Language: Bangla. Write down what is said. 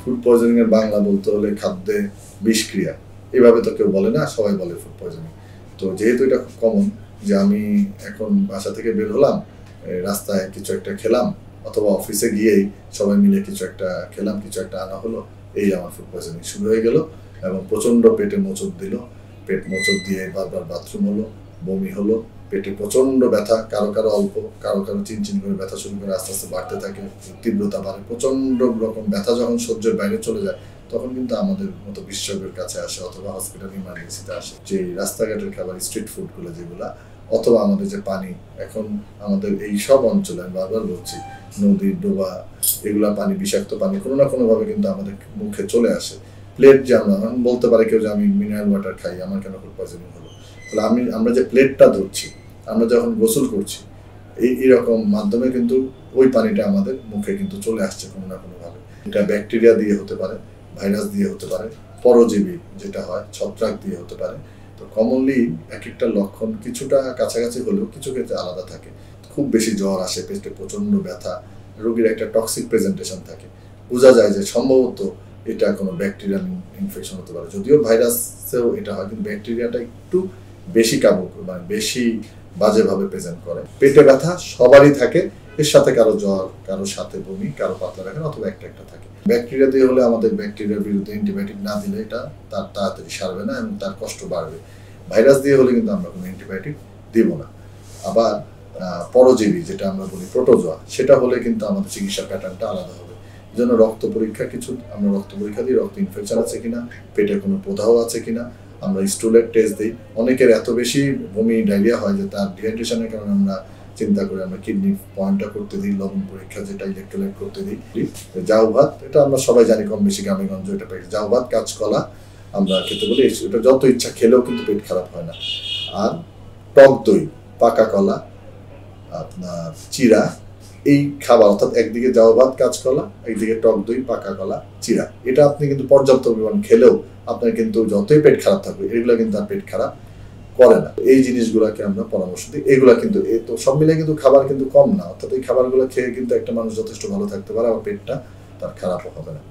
ফুড পয়জনিং এর বাংলা বলতে হলে খাদ্যে বিষক্রিয়া, এভাবে তো কেউ বলে না, সবাই বলে ফুড পয়জনিং। তো যেহেতু এটা খুব কমন যে আমি এখন বাসা থেকে বের হলাম, রাস্তায় কিছু একটা খেলাম, অথবা অফিসে গিয়েই সবাই মিলে কিছু একটা খেলাম, কিছু একটা আনা হলো, এই আমার ফুড পয়জনিং শুরু হয়ে গেল এবং প্রচণ্ড পেটে মোচড় দিল, পেট মোচড় দিয়ে বারবার বাথরুম হলো, বমি হলো, পেটে প্রচণ্ড ব্যথা, কারো কারো অল্প, কারো কারো চিনচিন করে ব্যথা শুরু করে আস্তে আস্তে বাড়তে থাকে, তীব্রতা বাড়ে, প্রচণ্ড রকম ব্যথা যখন সহ্যের বাইরে চলে যায় তখন কিন্তু আমাদের মতো বিশেষজ্ঞের কাছে আসে অথবা হসপিটাল ইমার্জেন্সিতে আসে। যে রাস্তাঘাটের খাবার, স্ট্রিট ফুডগুলো যেগুলা, অথবা আমাদের যে পানি, এখন আমাদের এই সব অঞ্চলে আমি বারবার বলছি নদী, ডোবা, এগুলা পানি, বিষাক্ত পানি কোনো না কোনোভাবে কিন্তু আমাদের মুখে চলে আসে। প্লেট যে আমরা বলতে পারে কেউ যে আমি মিনারেল ওয়াটার খাই, আমার কেন ফুড পয়জনিং হলো? তাহলে আমরা যে প্লেটটা ধরছি, আমরা যখন গোসল করছি, এইরকম মাধ্যমে কিন্তু ওই পানিটা আমাদের মুখে কিন্তু চলে আসছে কোনো না কোনোভাবে। এটা ব্যাকটেরিয়া দিয়ে হতে পারে, ভাইরাস দিয়ে হতে পারে, পরজীবী যেটা হয় ছত্রাক দিয়ে হতে পারে। তো কমনলি এক একটা লক্ষণ কিছুটা কাছাকাছি হলেও কিছু ক্ষেত্রে আলাদা থাকে। খুব বেশি জ্বর আসে, পেটে প্রচণ্ড ব্যথা, রোগীর একটা টক্সিক প্রেজেন্টেশন থাকে, বোঝা যায় যে সম্ভবত এটা কোনো ব্যাকটেরিয়াল ইনফেকশন হতে পারে। যদিও ভাইরাসেও এটা হয়, কিন্তু ব্যাকটেরিয়াটা একটু বেশি কাবু, মানে বেশি বাজেভাবে প্রেজেন্ট করে। পেটে ব্যথা সবারই থাকে, এর সাথে কারো জ্বর, কারো সাথে বমি, কারো পাতলা ব্যথা, অথবা একটা একটা থাকে। ব্যাকটেরিয়া দিয়ে হলে আমাদের ব্যাকটেরিয়ার বিরুদ্ধে অ্যান্টিবায়োটিক না দিলে এটা তার তাড়াতাড়ি সারবে না এবং তার কষ্ট বাড়বে। ভাইরাস দিয়ে হলে কিন্তু আমরা কোনো অ্যান্টিবায়োটিক দিব না। আবার পরজীবী যেটা আমরা বলি প্রোটোজোয়া, সেটা হলে কিন্তু আমাদের চিকিৎসা প্যাটার্নটা আলাদা হবে। এই জন্য রক্ত পরীক্ষা, কিছু আমরা রক্ত পরীক্ষা দিই, রক্ত ইনফেকশন আছে কিনা, পেটে কোনো প্রদাহ আছে কিনা, আমরা স্টুলের টেস্ট দিই। অনেকের এত বেশি বমি, ডায়রিয়া হয় যে তার ডিহাইড্রেশনের কারণে আমরা চিন্তা করে আমরা কিডনি পয়েন্টটা করতে দিই, লবণ পরীক্ষা যেটা ইলেকট্রোলাইট করতে দিই। জাউ ভাত, এটা আমরা সবাই জানি কম বেশি গ্রামেগঞ্জ এটা পেয়ে, জাউ ভাত, কাঁচকলা আমরা খেতে বলি, এটা যত ইচ্ছা খেলেও কিন্তু পেট খারাপ হয় না। আর টক দই, পাকা কলা, আপনার চিরা, এই খাবার অর্থাৎ একদিকে জাউ ভাত, কাঁচকলা, একদিকে টক দই, পাকা কলা, চিরা, এটা আপনি কিন্তু পর্যাপ্ত পরিমাণ খেলেও আপনার কিন্তু যতই পেট খারাপ থাকবে এগুলো কিন্তু আর পেট খারাপ করে না। এই জিনিসগুলোকে আমরা পরামর্শ দিই। এগুলা কিন্তু তো সব মিলে কিন্তু খাবার কিন্তু কম না, অর্থাৎ এই খাবারগুলো খেয়ে কিন্তু একটা মানুষ যথেষ্ট ভালো থাকতে পারে, আবার পেটটা তার খারাপও হবে না।